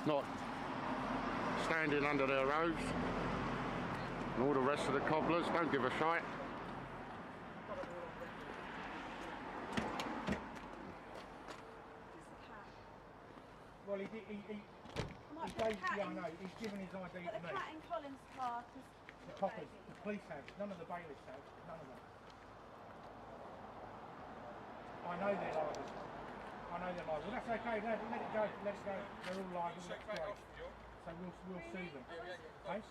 not standing under their roads. And all the rest of the cobblers don't give a shite. Well, he gave, yeah, I know, he's given his ID to me. The cat in Colin's car, the coppers, the police have, none of the bailiffs have, none of them. I know they're liable. I know they're liable. Well, that's okay, let it go, let it go. They're all liable, that's great. So we'll sue them. Hey?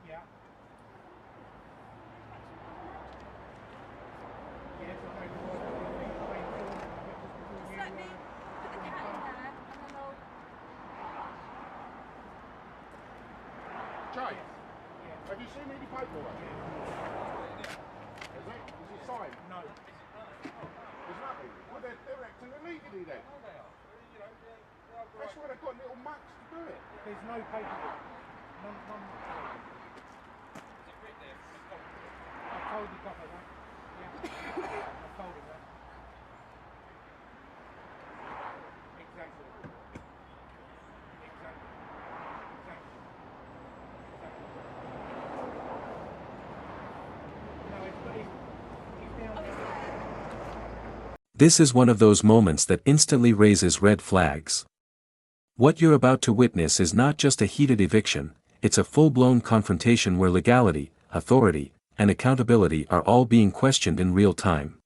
Yeah. Yes, I know the word. Just let me put the cat in there and then I'll... Jay, have you seen any paperwork? Is it signed? No. There's nothing. Well, they're acting illegally then. No, they are. You know, That's why they've got little mucks to do it. There's no paperwork. None. There's a bit there from the cop. I told the copper that. Yeah. I told him that. Exactly. This is one of those moments that instantly raises red flags. What you're about to witness is not just a heated eviction, it's a full-blown confrontation where legality, authority, and accountability are all being questioned in real time.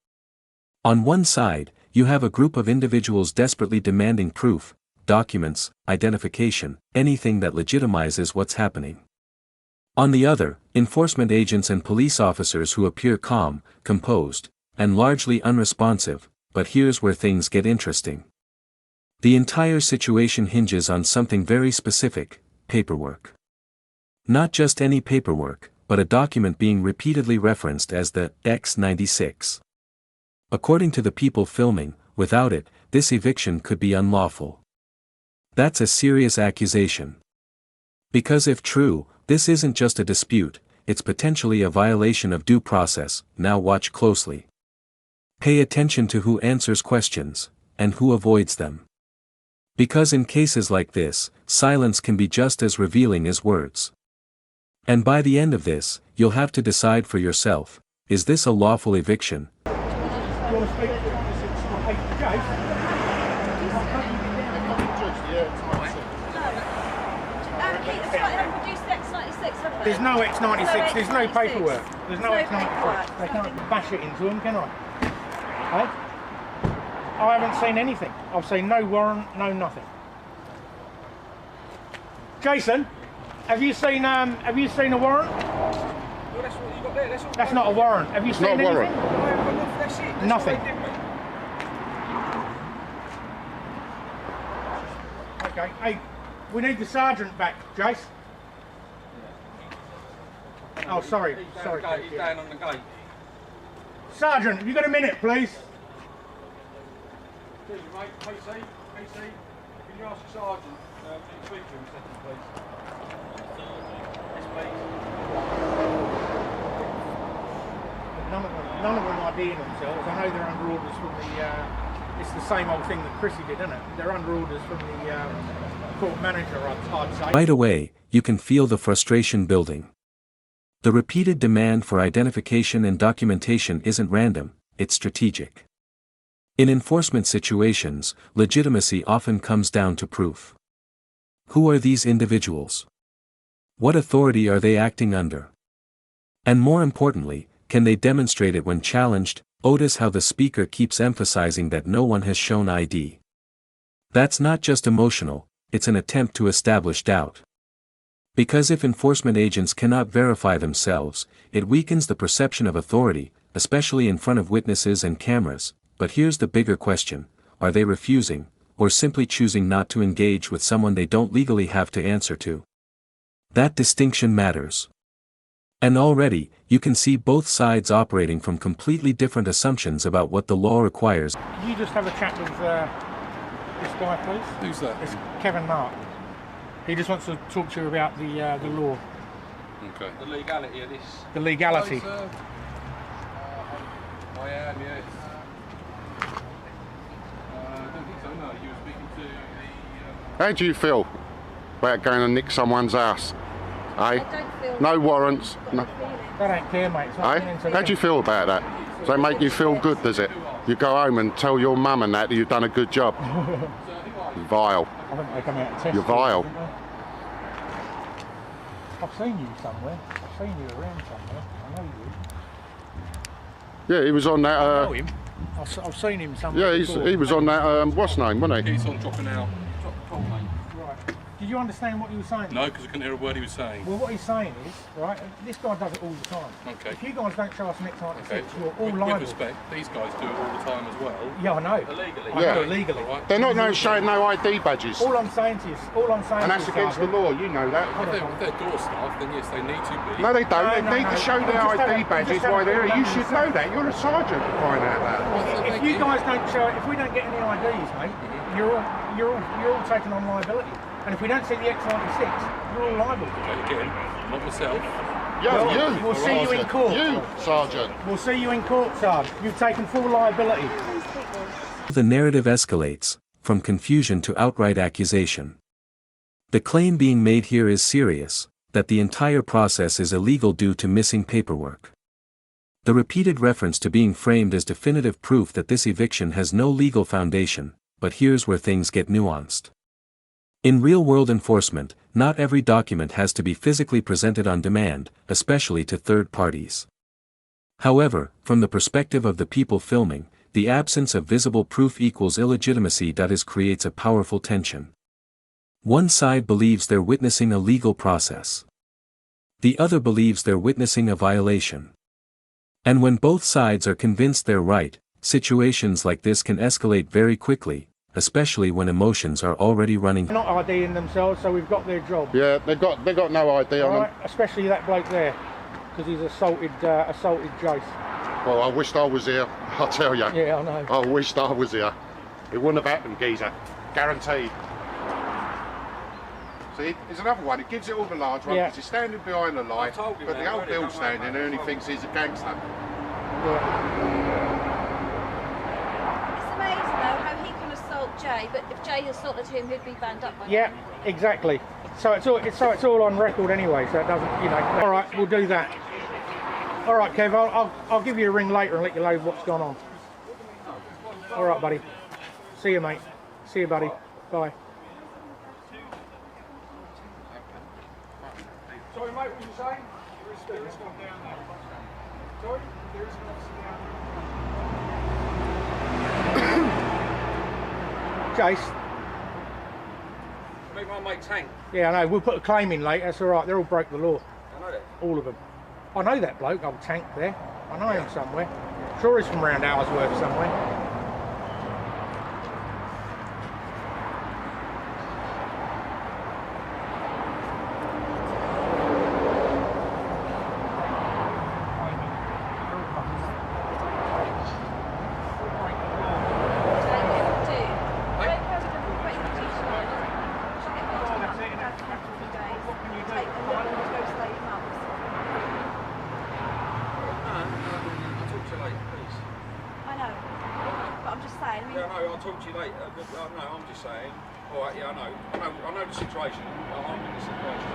On one side, you have a group of individuals desperately demanding proof, documents, identification, anything that legitimizes what's happening. On the other, enforcement agents and police officers who appear calm, composed, and largely unresponsive, but here's where things get interesting. The entire situation hinges on something very specific: paperwork. Not just any paperwork, but a document being repeatedly referenced as the X96. According to the people filming, without it, this eviction could be unlawful. That's a serious accusation. Because if true, this isn't just a dispute, it's potentially a violation of due process. Now watch closely. Pay attention to who answers questions, and who avoids them. Because in cases like this, silence can be just as revealing as words. And by the end of this, you'll have to decide for yourself, is this a lawful eviction? You want to speak to him? Hey, Jay? There's no X96, there's no paperwork. There's no X96. They can't bash it into them, can I? Hey? I haven't seen anything. I've seen no warrant, no nothing. Jason, have you seen a warrant? Well, that's what you got there. That's not a warrant. Have you seen anything? Warrant. That's it. That's Nothing. What they did, mate. Okay. Hey, we need the sergeant back, Jace. Oh, sorry. He's Sorry. down, he's down on the gate. Sergeant, have you got a minute, please? Excuse me, mate. PC, can you ask the sergeant to speak to him a second, please? Yes, please. None of them are being themselves. I know they're under orders from the. It's the same old thing that Chrissy did, isn't it? They're under orders from the court manager, I'd say. Right away, you can feel the frustration building. The repeated demand for identification and documentation isn't random, it's strategic. In enforcement situations, legitimacy often comes down to proof. Who are these individuals? What authority are they acting under? And more importantly, can they demonstrate it when challenged? Notice how the speaker keeps emphasizing that no one has shown ID. That's not just emotional, it's an attempt to establish doubt. Because if enforcement agents cannot verify themselves, it weakens the perception of authority, especially in front of witnesses and cameras. But here's the bigger question: are they refusing, or simply choosing not to engage with someone they don't legally have to answer to? That distinction matters. And already, you can see both sides operating from completely different assumptions about what the law requires. Can you just have a chat with this guy, please? Who's that? It's Kevin Mark. He just wants to talk to you about the law. Okay. The legality of this. The legality. Hello, sir. I am, yes. I don't think so, no. You were speaking to the How do you feel about going and nick someone's house? Eh? I don't feel No warrants. No. They don't care, mate. It's not Eh? getting into How do you feel about that? Does that make you feel good, does it? You go home and tell your mum and that you've done a good job. Vile. I think they come out and test You're vile. you, don't they? I've seen you somewhere. I've seen you around somewhere. I know you. Yeah, he was on that. I know him. I've seen him somewhere. Yeah, he was on that. What's his name, wasn't he? He's on dropping out. Drop mate. Right. Did you understand what he was saying? No, because I couldn't hear a word he was saying. Well, what he's saying is, right, this guy does it all the time. Okay. If you guys don't show us next time, Okay. you're all With liable. respect, these guys do it all the time as well. Yeah, I know. Illegally. I Yeah. know illegally. Right. They're not showing no ID badges, All I'm saying to you, and that's against the law. You know that. If they're door staff, then yes, they need to be. No, they don't. No, They no, need no. to show You their just ID haven't- badges you just while they're haven't here. You done should this. know that. You're a sergeant to find out that. If you guys don't show, if we don't get any IDs, mate, you're all taking on liability. And if we don't see the X96, you're all liable. Okay, again, not myself. Yo, Well, you. we'll see you in court. You, sergeant. We'll see you in court, Sarge. You've taken full liability. The narrative escalates, from confusion to outright accusation. The claim being made here is serious, that the entire process is illegal due to missing paperwork. The repeated reference to being framed as definitive proof that this eviction has no legal foundation, but here's where things get nuanced. In real-world enforcement, not every document has to be physically presented on demand, especially to third parties. However, from the perspective of the people filming, the absence of visible proof equals illegitimacy. That is, creates a powerful tension. One side believes they're witnessing a legal process. The other believes they're witnessing a violation. And when both sides are convinced they're right, situations like this can escalate very quickly, especially when emotions are already running. They're not IDing themselves, so we've got their job. Yeah, they got no ID on Right? them. Especially that bloke there, because he's assaulted Jace. Well, I wished I was here. I'll tell you. Yeah, I know. I wished I was here. It wouldn't have happened, geezer. Guaranteed. See, there's another one. It gives it all the large one Yeah. because he's standing behind the light, told you, but man, the old already, Bill's don't worry, standing mate. there and he thinks he's a gangster. Yeah. It's amazing though how he can assault Jay, but if Jay assaulted him, he'd be banned up by Yeah, exactly. So it's all on record anyway, so it doesn't, you know. All right, we'll do that. All right, Kev, I'll give you a ring later and let you know what's gone on. All right, buddy. See you, mate. See you, buddy. Bye. Sorry, mate, what you saying? There is one down there. Sorry? There is one down there. Jace. Make my mate Tank. Yeah, I know. We'll put a claim in later. That's all right. They're all broke the law. I know that. All of them. I know that bloke, old Tank there. I know him somewhere. Sure he's from round Hourworth somewhere. I'll talk to you later. No, I'm just saying. All right, yeah, I know the situation. I'm in the situation.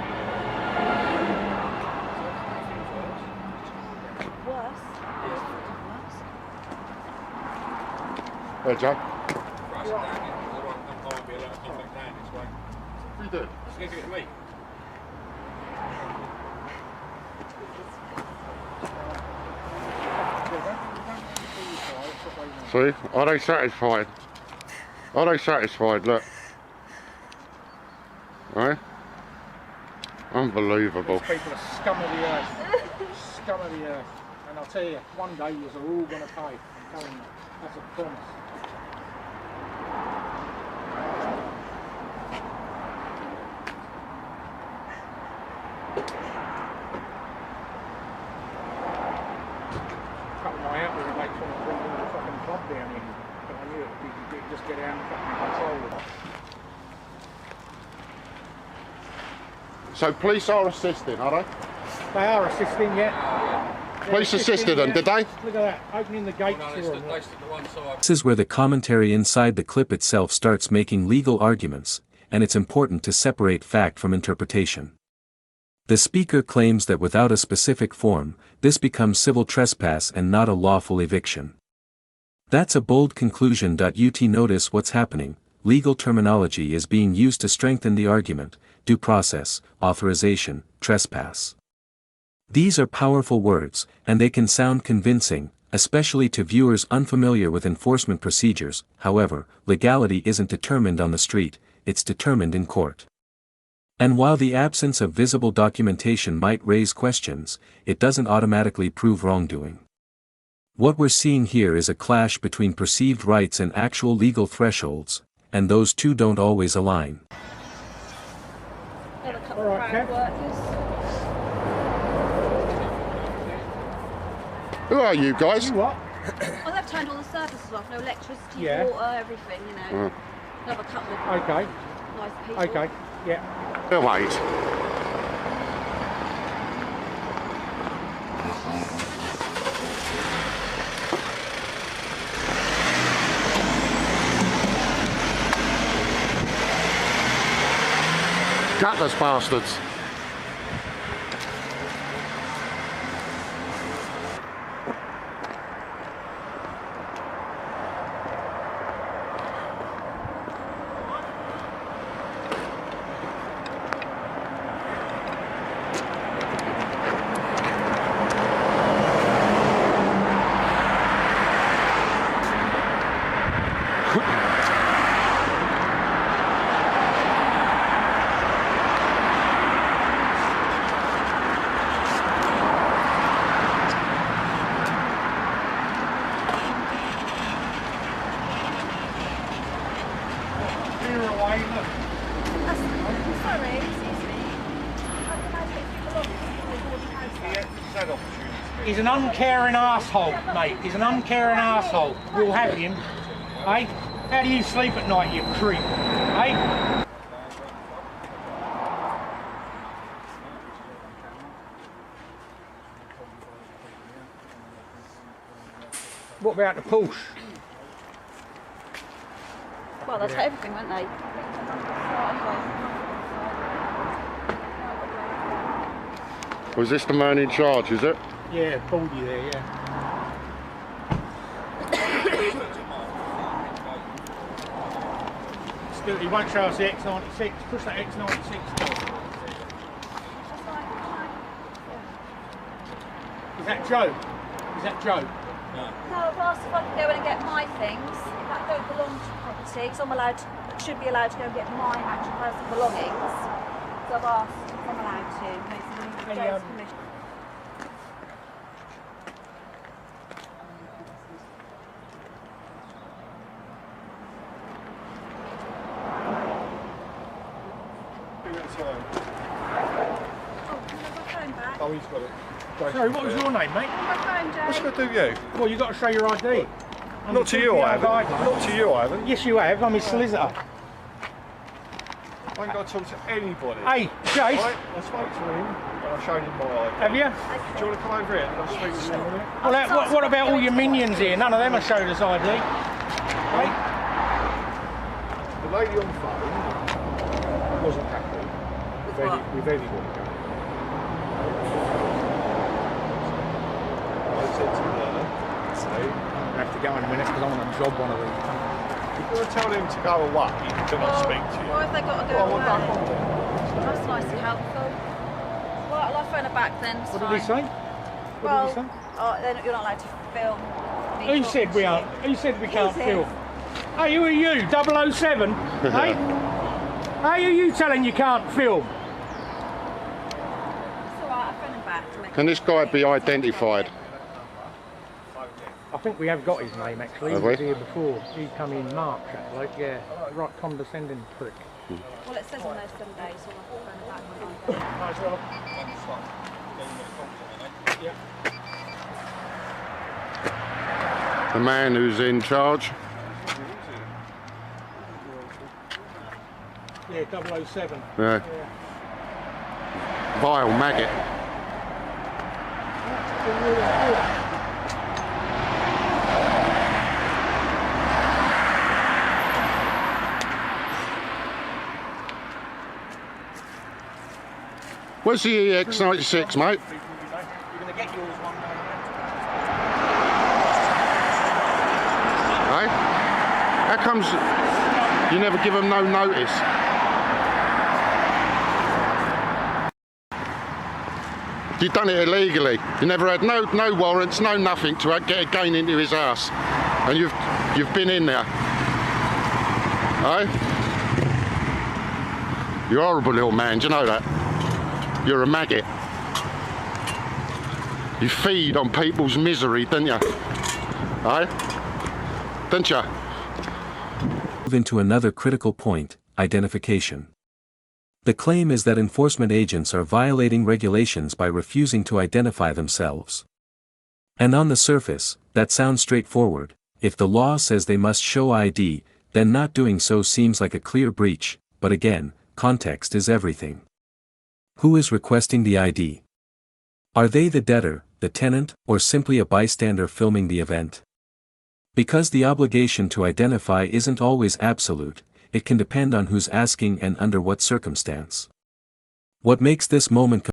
Worse. Hey, Joe. Right, so down here. I won't be allowed to come back down this way. What are you doing? It's going to get to me. See? Are they satisfied? Are they satisfied? Look. Right? Unbelievable. These people are scum of the earth. Scum of the earth. And I'll tell you, one day you're all going to pay. I'm telling you. That's a promise. Cut my out with a mate trying to bring all the fucking club down here. But I knew it. You could just get out and fucking control it. So police are assisting, are they? They are assisting, yeah. Police assisted them, did they? Look at that, opening the gates No, to they them. stood to one side. This is where the commentary inside the clip itself starts making legal arguments, and it's important to separate fact from interpretation. The speaker claims that without a specific form, this becomes civil trespass and not a lawful eviction. That's a bold conclusion. Notice what's happening. Legal terminology is being used to strengthen the argument: due process, authorization, trespass. These are powerful words, and they can sound convincing, especially to viewers unfamiliar with enforcement procedures. However, legality isn't determined on the street, it's determined in court. And while the absence of visible documentation might raise questions, it doesn't automatically prove wrongdoing. What we're seeing here is a clash between perceived rights and actual legal thresholds, and those two don't always align. Got a couple of crowd workers. Who are you guys? You what? Well, they've turned all the services off. No electricity, Yeah. water, everything, you know. Another couple of Okay. nice people. Okay. Yeah. Wait. Gutless bastards. Sorry, excuse me. How can I take you along to the house? He's an uncaring arsehole, mate. He's an uncaring arsehole. We'll have him. Hey? How do you sleep at night, you creep? Hey? What about the Porsche? Well, they'll take everything, won't they? Was this the man in charge, is it? Yeah, Baldy there, yeah. Still, he won't show us the X96. Push that X96 down. Is that Joe? Is that Joe? No, I've asked if I can go in and get my things that don't belong to property, because I'm allowed, should be allowed to go and get my actual personal belongings. So I've asked if I'm allowed to, basically, with Joe's permission. Oh, he's got it. Sorry, what was your name, mate? What's going to do you? Well, you've got to show your ID. Not to you, I haven't. Not to you, I haven't. Yes, you have. I'm his solicitor. I ain't got to talk to anybody. Hey, Jace. Right, I spoke to him and I showed him my ID. Have you? Do you want to come over here and I'll speak to you in a minute? Well, what about all your minions here? None of them have showed us ID. Right? The lady on the phone wasn't happy with anyone going. I said to her, I have to go in a minute because I'm on a job one of these. you've got to tell him to go away until I speak to you. Why have they got to go Well, away? what don't want That's nice and helpful. Well, I'll phone her back then. What did he say? Well, What did he say? oh, then you're not allowed to film. me Who talking said we to aren't? you. Who said we can't said? film? Hey, who are you? 007? Hey? Hey, are you telling you can't film? It's alright, I'll phone him back to make Can this guy be identified? I think we have got his name actually. Have He was we? here before. He come in March, that bloke, yeah. Right condescending prick. Well, it says on those 7 days, so I'll phone him back when I'm Might as well. The man who's in charge? Yeah, 007. Yeah. Vile maggot. Where's the EX96, mate? You're going to get yours one day. Hey? How comes you never give them no notice? You've done it illegally. You never had no warrants, no nothing to get a gain into his house, and you've been in there. Hey? You're a horrible little man. Do you know that? You're a maggot. You feed on people's misery, don't you? Hey? Don't you? Move into another critical point: identification. The claim is that enforcement agents are violating regulations by refusing to identify themselves. And on the surface, that sounds straightforward. If the law says they must show ID, then not doing so seems like a clear breach, but again, context is everything. Who is requesting the ID? Are they the debtor, the tenant, or simply a bystander filming the event? Because the obligation to identify isn't always absolute, it can depend on who's asking and under what circumstance. What makes this moment